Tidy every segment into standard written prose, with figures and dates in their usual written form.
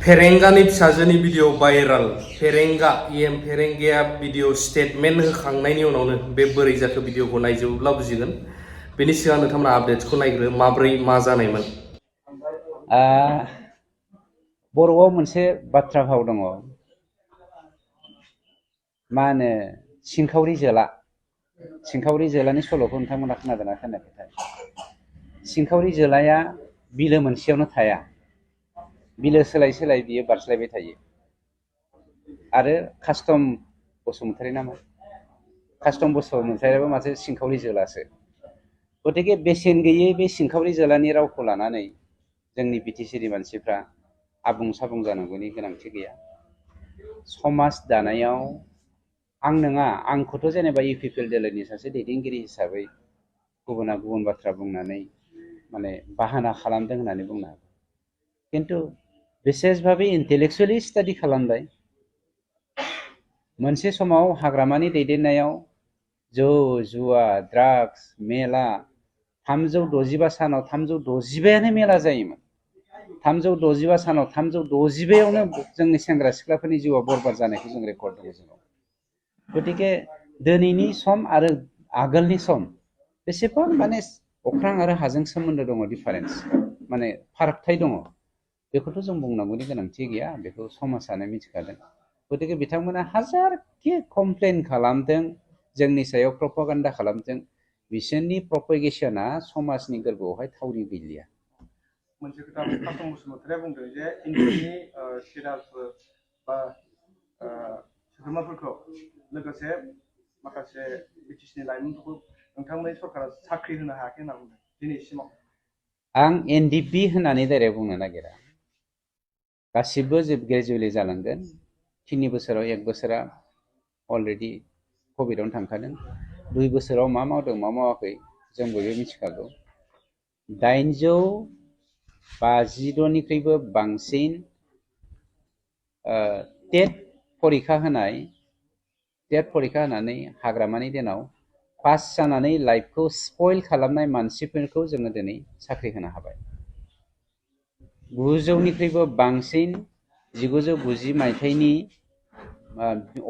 फेरेंगानि फिसाजोनि video viral फेरेंगाया video statement होखांनायनि उनावनो बे बोरै जाखो भिडिअखौ नायजोबोब्ला बुजिगोन। बेनि सिगां नोंथांमोना आपडेट्सखौ नायग्रो माब्रै मा जानायमोन। बर'आव मोनसे बाथ्रा भाव दङ, मा होनो सिंखावरि जोलानि सल'खौ नोंथांमोना खोनादोंना खोनायाखैथाय? सिंखावरि जोलाया बिलो मोनसेयावनो थाया, बिलो सोलाय सोलाय बियो बारस्लायबाय थायो। आरो कास्टम बसुमतारी नामा, कास्टम बसुमतारीयाबो मासे सिंखावरि जोलासो। गतिके बेसेन गैयै बे सिंखावरि जोलानि रावखौ लानानै जोंनि बिटिसिनि मानसिफ्रा आबुं साबुं जानांगौनि गोनांथि गैया। समाज दानायाव आं नङा, आंखौथ' जेनेबा इउपिपिएल दोलोनि सासे दैदेनगिरि हिसाबै गुबुना गुबुन बाथ्रा बुंनानै माने बाहाना खालामदों होननानै बुंनो हागौ, खिन्थु बिसेसभाबे इन्टेलेक्सुवेलि स्टाडि खालामबाय। मोनसे समाव हाग्रामानि दैदेननायाव जौ जुवा ड्राग्स मेला 365 सानाव 365 मेला जायोमोन। 365 सानाव 365 जोंनि सेंग्रा सिख्लाफोरनि जिउआ बरबाद जानायखौ जों रेकर्ड दङ जोंनाव। गतिके दिनैनि सम आरो आगोलनि सम बेसेबां माने अख्रां आरो हाजों सोमोन्दो दङ, डिफारेन्स माने फारागथाय दङ। बेखौथ' जों बुंनांगौनि गोनांथि गैया, बेखौ समाजानो मिथिखादों। गतिके बिथांमोना हाजारखि कमप्लेन खालामदों, जोंनि सायाव प्रपागान्डा खालामदों, बिसोरनि प्रपेगेशना समाजनि गोरबोआवहाय थावरि गैलिया। मोनसे खोथा कास्टम बसुमतारीया बुंदों जे इन्डियानि सिराजफोर बा सोद्रोमाफोरखौ लोगोसे माखासे बिटिसिनि लाइमोनफोरखौ नोंथांमोननि सरकारा साख्रि होनो हायाखै होनना बुंदों दिनैसिमाव। आं एनडिपि होननानै डाइरेक्ट बुंनो नागिरा। गासिबो ग्रेजुवेलि जालांगोन। 3 बोसोराव 1 बोसोरा अलरेडि कभिडआवनो थांखादों। 2 बोसोराव मा मावदों मा मावाखै जों बयबो मिथिखागौ। 852निख्रुइबो बांसिन टेट फरिखा होनानै हाग्रामानि दिनाव पास जानानै लाइफखौ स्पइल खालामनाय मानसिफोरखौ जोङो दिनै साख्रि होनो हाबाय। 900निख्रुइबो बांसिन 1990 मायथाइनि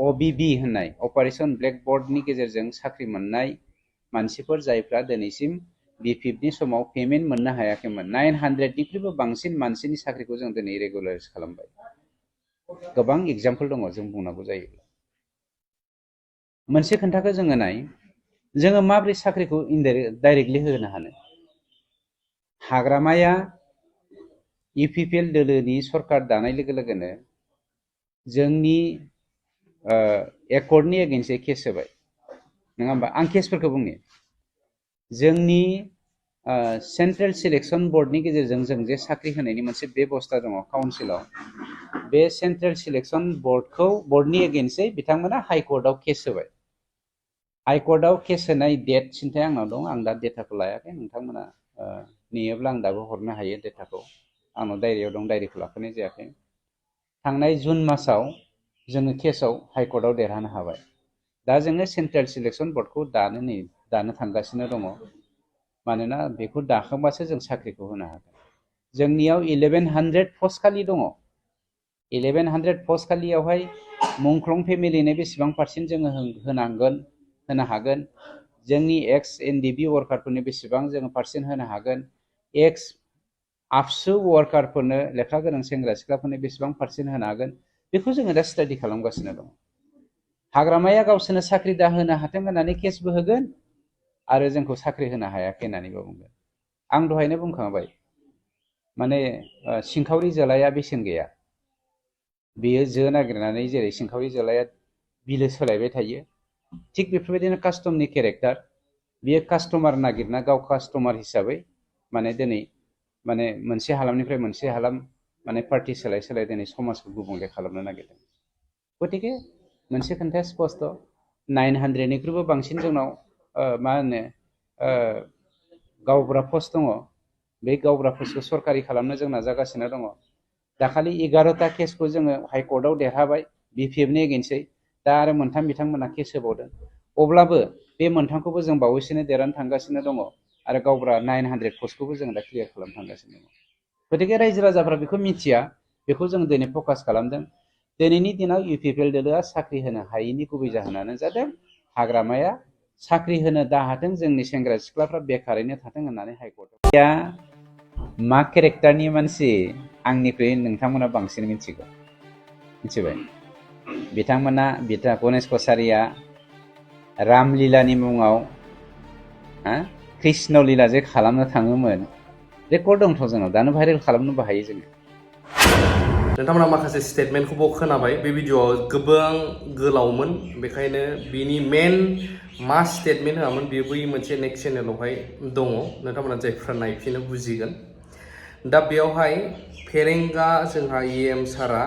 अबिबि होननाय अपारेशन ब्लेकबर्डनि गेजेरजों साख्रि मोननाय मानसिफोर जायफ्रा दिनैसिम बिपिएफनि समाव पेमेन्ट मोननो हायाखैमोन। 900निख्रुइबो बांसिन मानसिनि साख्रिखौ जों दिनै रेगुलाराइज खालामबाय। गोबां एग्जाम्पल दङ जों बुंनांगौ जायोब्ला। मोनसे खोन्थाखौ जोङो नाय, जोङो माबोरै साख्रिखौ डाइरेक्टलि होनो हानो? हाग्रामाया इउपिपिएल दोलोनि सरकार दानाय लोगो लोगोनो जोंनि एकर्डनि एगेन्स्टै केस होबाय, नङा होमबा? आं केसफोरखौ बुंनि। जोंनि सेन्ट्रेल सिलेक्सन बर्डनि गेजेरजों जों जे साख्रि होनायनि मोनसे बेबस्था दङ काउन्सिलाव, बे सेन्ट्रेल सिलेक्सन बर्डनि एगेन्स्टै बिथांमोना हाइकर्टआव केस होबाय। हाइकर्टआव केस होनाय डेट सिन्थाय आंनाव दं, आं दा डेटाखौ लायाखै, नोंथांमोना नेयोब्ला आं दाबो हरनो हायो डेटाखौ। आंनाव डायरियाव दं, डायरिखौ लाफानाय जायाखै। थांनाय जुन मासाव जोङो केसआव हाइकर्टआव देरहानो हाबाय। दा जोङो सेन्ट्रेल सिलेक्सन बर्डखौ दानो थांगासिनो दङ, मानोना बेखौ दाखांबासो जों साख्रिखौ होनो हागोन। जोंनियाव 1100 पस्ट खालि दङ। 1100 पस्ट खालियावहाय मुंख्लं फेमिलिनो बेसेबां पार्सेन्ट जोङो होनो हागोन, जोंनि एक्स एनडिबि वार्कारफोरनो बेसेबां जोङो पार्सेन्ट होनो हागोन, एक्स आफसु वार्कारफोरनो लेखा गोनां सेंग्रा सिख्लाफोरनो बेसेबां पार्सेन्ट होनो हागोन, बेखौ जोङो दा स्टाडि खालामगासिनो दं। हाग्रामाया गावसोरनो साख्रि दाहोनो हाथों होननानै केसबो होगोन आरो जोंखौ साख्रि होनो हायाखै होननानैबो बुंगोन। आं दहायनो बुंखांबाय, माने सिंखावरि जोलाया बेसेन गैया। बेयो जो नागिरनानै जेरै सिंखावरि जोलाया बिलो सोलायबाय थायो, थिग बेफोरबायदिनो कास्टमनि केरेक्टार, बियो कास्टमार नागिरना गाव कास्टमार हिसाबै माने दिनै माने मोनसे हालामनिफ्राय मोनसे हालाम माने पार्टि सोलाय सोलाय दिनै समाजखौ गुबुंले खालामनो नागिरदों। गतिके मोनसे खोन्थाया स्पस्ट, 900निख्रुइबो बांसिन जोंनाव मा होनो गावबुरा पस्ट दङ। बे गावबुरा पस्टखौ सरकारि खालामनो जों नाजागासिनो दङ। दाखालि 11टा केसखौ जोङो हाइकर्टआव देरहाबाय बिपिएफनि एगेन्स्टै। दा आरो 3 बिथांमोना केस होबावदों। अब्लाबो बे 3खौबो जों बावैसोनो देरहानो थांगासिनो दङ आरो गावबुरा 900 पस्टखौबो जों दा क्लियार खालामनो थांगासिनो दङ। गतिके रायजो राजाफ्रा बेखौ मिथिया, बेखौ जों दिनै फकास खालामदों। दिनैनि दिनाव इउपिपिएल दोलोआ साख्रि होनो हायैनि गुबै जाहोनानो जादों हाग्रामाया साख्रि होनो दाहाथों, जोंनि सेंग्रा सिख्लाफ्रा बेखारैनो थाथों होननानै हाइकर्टआव मा केरेक्टारनि मानसि आंनिख्रुइ नोंथांमोना बांसिन मिथिगौ, मिथिबाय। बिथांमोना गणेश कसारिया रामलीलानि मुङाव कृष्ण लीला जे खालामनो थाङोमोन, रेकर्ड दंथ' जोंनाव, दानो भाइरेल खालामनोबो हायो जोङो। नोंथांमोना माखासे स्टेटमेन्टखौबो खोनाबाय। बे भिडिअ'आव गोबां गोलावमोन, बेखायनो बिनि मेन मा स्टेटमेन्ट होआमोन बेयो बै मोनसे नेक्स्ट चेनेलावहाय दङ, नोंथांमोना जायफ्रा नायफिनो बुजिगोन। दा बेयावहाय फेरेंगा जोंहा EM सारा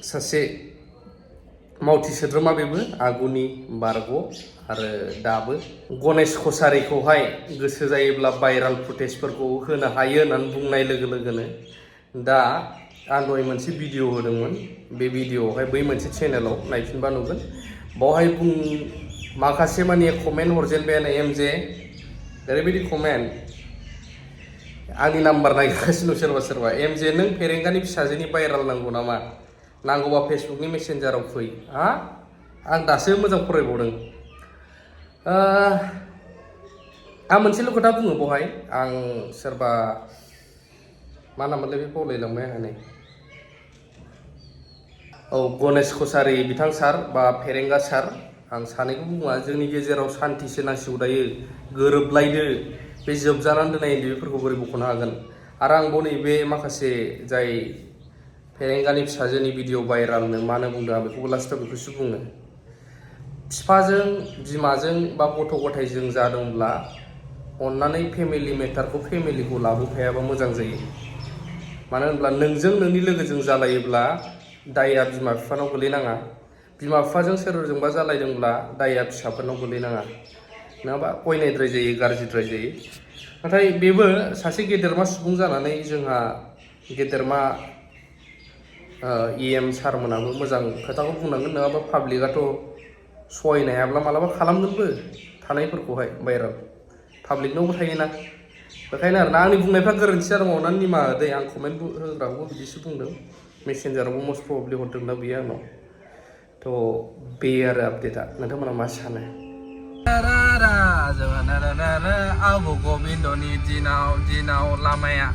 सासे मावथि सोद्रोमा, बेबो आगुनि बारग' आरो दाबो गणेश कसारिखौहाय गोसो जायोब्ला भाइराल फुटेजफोरखौ होनो हायो होननानै बुंनाय लोगो लोगोनो दा आं दहाय मोनसे भिडिअ होदोंमोन, बे भिडिअआवहाय बै मोनसे चेनेलाव नायफिनबा नुगोन। बावहाय माखासे माने कमेन्ट हरजेनबायानो MJ, ओरैबायदि कमेन्ट, आंनि नाम्बार नागिरगासिनो सोरबा सोरबा, MJ नों फेरेंगानि फिसाजोनि भाइराल नांगौ नामा? नांगौबा फेसबुकनि मेसेन्जाराव फै। आं दासो मोजां फरायबावदों। आं मोनसेल' खोथा बुङो बावहाय, आं सोरबा मा नाममोनलाय बे बावलायलांबाय आं नै, गणेश कसारि बिथां सार बा फेरेंगा सार, आं सानैखौ बुङा, जोंनि गेजेराव सान्थिसो नांसिगौ दायो, गोरोबलायदो, बे जोबजानानै दोननाय बेफोरखौ बोरै बख'नो हागोन? आरो आं बाव नैबे माखासे जाय फेरेंगानि फिसाजोनि भिडिअ भाइरालनो मानो बुंदों, आं बेखौबो लास्टआव बेखौसो बुङो। बिफाजों बिमाजों बा गथ' गथायजों जादोंब्ला अन्नानै फेमिलि मेटारखौ फेमिलिखौ लाबोफायाबा मोजां जायो। मानो होनब्ला नोंजों नोंनि लोगोजों जालायोब्ला दायआ बिमा बिफानाव गोलैनाङा, बिमा बिफाजों सोरजोंबा जालायदोंब्ला दायआ फिसाफोरनाव गोलैनाङा, नङाबा अयनायद्राय जायो, गाज्रिद्राय जायो। नाथाय बेबो सासे गेदेरमा सुबुं जानानै जोंहा गेदेरमा EM सारमोनाबो मोजां खोथाखौ बुंनांगोन, नङाबा पाब्लिकआथ' सहायनो हायाब्ला मालाबा खालामगोनबो थानायफोरखौहाय भाइराल, पाब्लिकनावबो थायोना। बेखायनो आरोना आंनि बुंनायफ्रा गोरोन्थि जादों अननानै निमाहा होदो, आं कमेन्ट होग्राखौबो बिदिसो बुंदों, मेसेन्जारावबो मस्ट प्रबाबलि हरदों दा बियो आंनाव। थ' बे आरो आपडेटआ, नोंथांमोना मा सानो? आबौ गबिन्दनि दिनाव लामाया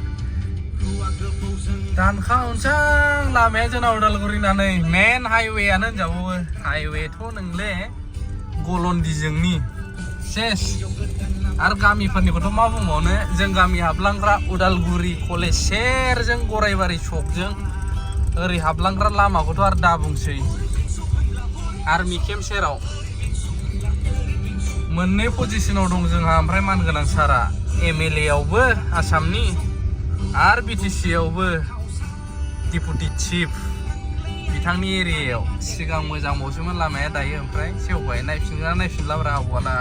दानखावनोसै, लामाया जोंना उदालगुरिना नै मेन हाइवेआनो होनजाबावो, हाइवेथ' नोंले गलन्दिजोंनि सेस। आरो गामिफोरनिखौथ' मा बुंबावनो, जों गामि हाबलांग्रा उदालगुरि कलेज सेरजों गरायबारि सकजों ओरै हाबलांग्रा लामाखौथ' आरो दा बुंसै। आर्मि केम्प सेराव मोननै पजिसनाव दं जोंहा, ओमफ्राय मानगोनां सारा MLA आवबो आसामनि आरो BTC आवबो डिपुटि चिफ, बिथांनि एरियायाव। सिगां मोजांबावसोमोन लामाया, दायो ओमफ्राय सेवबाय। नायफिनगोना नायफिनलाब्रा आबौआला।